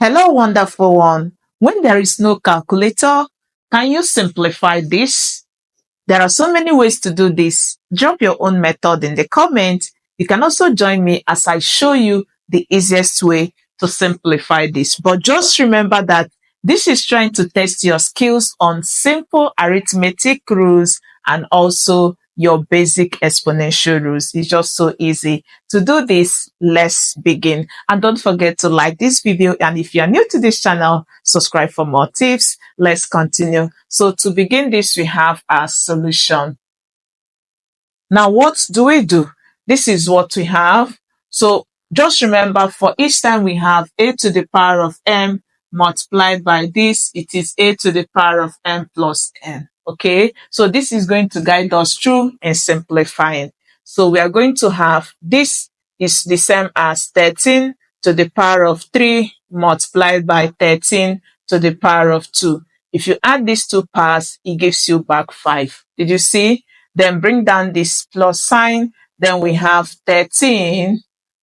Hello, wonderful one. When there is no calculator, can you simplify this? There are so many ways to do this. Drop your own method in the comments. You can also join me as I show you the easiest way to simplify this. But just remember that this is trying to test your skills on simple arithmetic rules and also your basic exponential rules. It's just so easy. To do this, let's begin. And don't forget to like this video. And if you are new to this channel, subscribe for more tips. Let's continue. So to begin this, we have our solution. Now, what do we do? This is what we have. So just remember, for each time we have a to the power of m multiplied by this, it is a to the power of m plus n. Okay, so this is going to guide us through in simplifying. So we are going to have this is the same as 13 to the power of 3 multiplied by 13 to the power of 2. If you add these two powers, it gives you back 5. Did you see? Then bring down this plus sign. Then we have 13.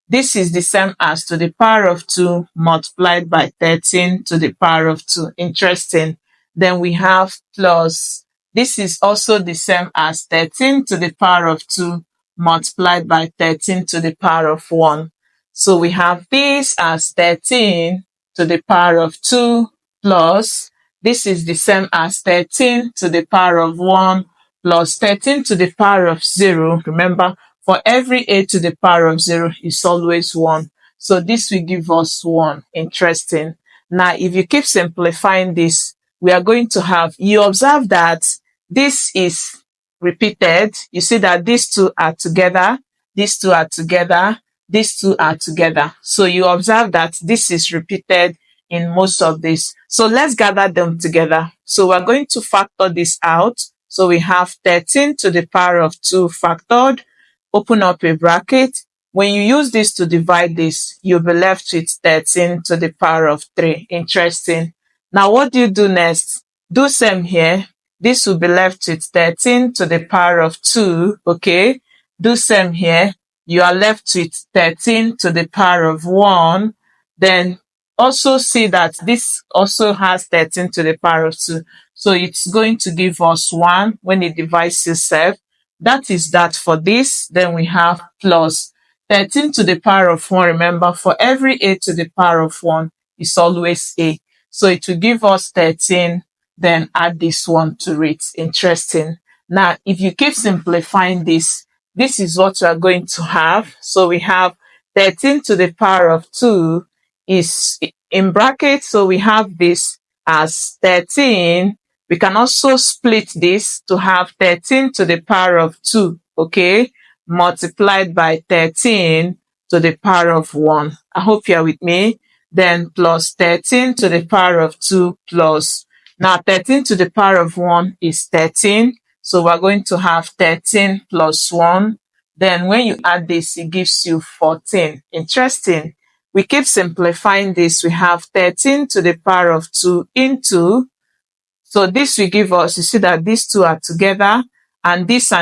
This is the same as to the power of 2 multiplied by 13 to the power of 2. Interesting. Then we have plus. This is also the same as 13 to the power of 2 multiplied by 13 to the power of 1. So we have this as 13 to the power of 2 plus. This is the same as 13 to the power of 1 plus 13 to the power of 0. Remember, for every a to the power of 0 is always 1. So this will give us 1. Interesting. Now, if you keep simplifying this, we are going to have, you observe that this is repeated. You see that these two are together, these two are together, these two are together. So you observe that this is repeated in most of this. So let's gather them together. So we're going to factor this out. So we have 13 to the power of 2 factored. Open up a bracket. When you use this to divide this, you'll be left with 13 to the power of 3. Interesting. Now, what do you do next? Do same here. This will be left with 13 to the power of 2. Okay. Do same here. You are left with 13 to the power of 1. Then also see that this also has 13 to the power of 2. So it's going to give us 1 when it divides itself. That is that for this. Then we have plus 13 to the power of 1. Remember, for every a to the power of 1 is always a. So it will give us 13. Then add this one to it. Interesting. Now, if you keep simplifying this, this is what we are going to have. So we have 13 to the power of 2 is in brackets. So we have this as 13. We can also split this to have 13 to the power of 2, okay, multiplied by 13 to the power of 1. I hope you're with me. Then plus 13 to the power of 2 plus. Now 13 to the power of 1 is 13. So we're going to have 13 plus 1. Then when you add this, it gives you 14. Interesting. We keep simplifying this. We have 13 to the power of 2 into. So this will give us, you see that these two are together and this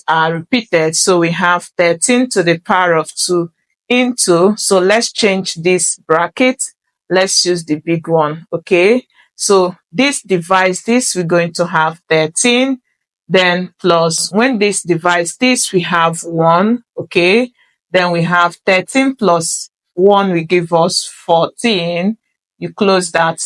are repeated. So we have 13 to the power of 2 into. So let's change this bracket. Let's use the big one. Okay. So this divides this, we're going to have 13. Then plus, when this divides this, we have 1. Okay. Then we have 13 plus 1 will give us 14. You close that.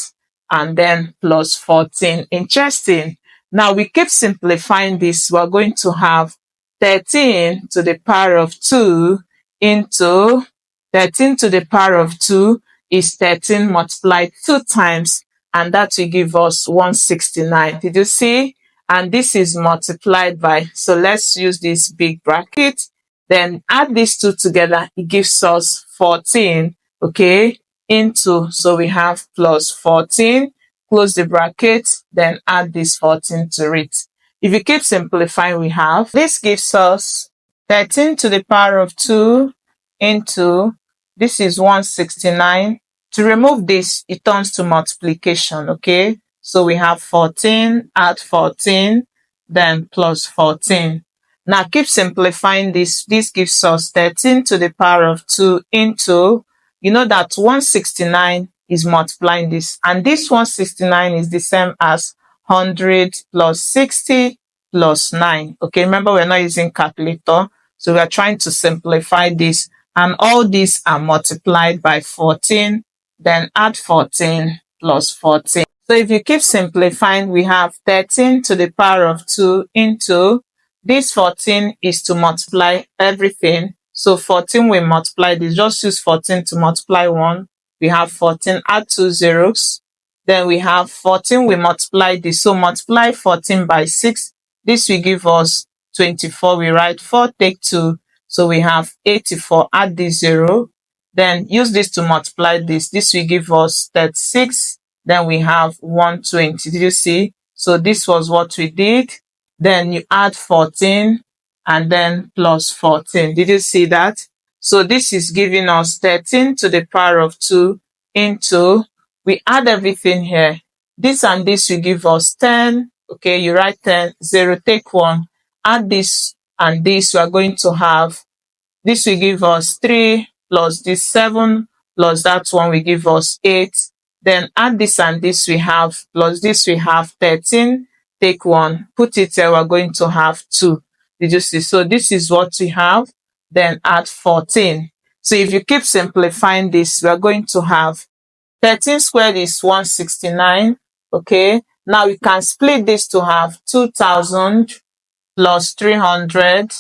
And then plus 14. Interesting. Now we keep simplifying this. We're going to have 13 to the power of 2 into 13 to the power of 2 is 13 multiplied 2 times. And that will give us 169. Did you see? And this is multiplied by, so let's use this big bracket. Then add these two together. It gives us 14. Okay. Into, so we have plus 14, close the bracket, then add this 14 to it. If you keep simplifying, we have, this gives us 13 to the power of 2 into, this is 169. To remove this, it turns to multiplication, okay? So we have 14, add 14, then plus 14. Now keep simplifying this. This gives us 13 to the power of 2 into, you know that 169 is multiplying this. And this 169 is the same as 100 plus 60 plus 9. Okay, remember we're not using calculator. So we are trying to simplify this. And all these are multiplied by 14. Then add 14 plus 14. So if you keep simplifying, we have 13 to the power of 2 into this 14 is to multiply everything. So 14 will multiply this. Just use 14 to multiply 1. We have 14, add 2 zeros. Then we have 14 will multiply this. So multiply 14 by 6. This will give us 24. We write 4 take 2. So we have 84. Add this 0. Then use this to multiply this. This will give us 36. Then we have 120. Did you see? So this was what we did. Then you add 14 and then plus 14. Did you see that? So this is giving us 13 to the power of 2 into, we add everything here. This and this will give us 10. Okay, you write 10, 0, take 1. Add this and this, we are going to have, this will give us 3 plus this 7 plus that one will give us 8. Then add this and this we have, plus this we have 13. Take 1, put it here, we're going to have 2. Did you see? So this is what we have. Then add 14. So if you keep simplifying this, we're going to have 13 squared is 169. Okay. Now we can split this to have 2000 plus 300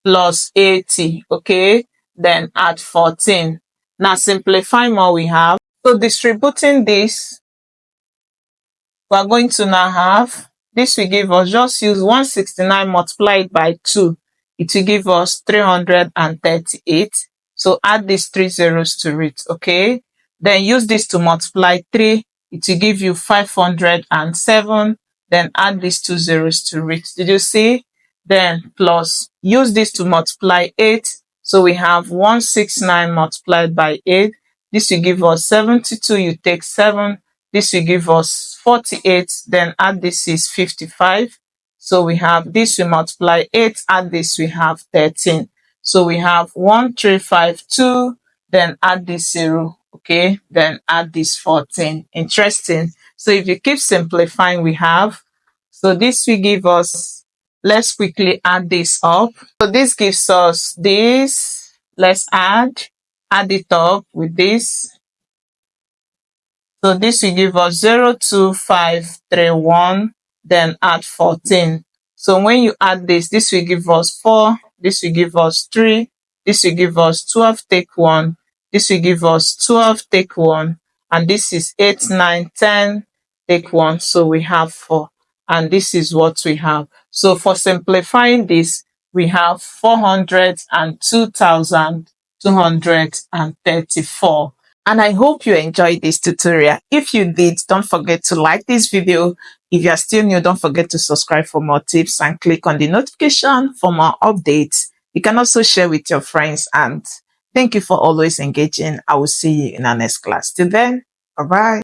plus 80. Okay. Then add 14. Now simplify more we have. So distributing this, we are going to now have, this will give us, just use 169 multiplied by 2. It will give us 338. So add these 3 zeros to it, okay? Then use this to multiply 3. It will give you 507. Then add these 2 zeros to it. Did you see? Then plus, use this to multiply 8. So we have 169 multiplied by 8. This will give us 72. You take 7. This will give us 48. Then add this is 55. So we have this will multiply 8. Add this we have 13. So we have 1352. Then add this 0. Okay. Then add this 14. Interesting. So if you keep simplifying, we have. So this will give us. Let's quickly add this up. So this gives us this. Let's add it up with this. So this will give us 02531, then add 14. So when you add this, this will give us 4, this will give us 3, this will give us 12, take 1, this will give us 12, take 1, and this is 8, 9, 10, take 1. So we have 4, and this is what we have. So for simplifying this, we have 402,234. And I hope you enjoyed this tutorial. If you did, don't forget to like this video. If you are still new, don't forget to subscribe for more tips and click on the notification for more updates. You can also share with your friends, and thank you for always engaging. I will see you in our next class. Till then, bye-bye.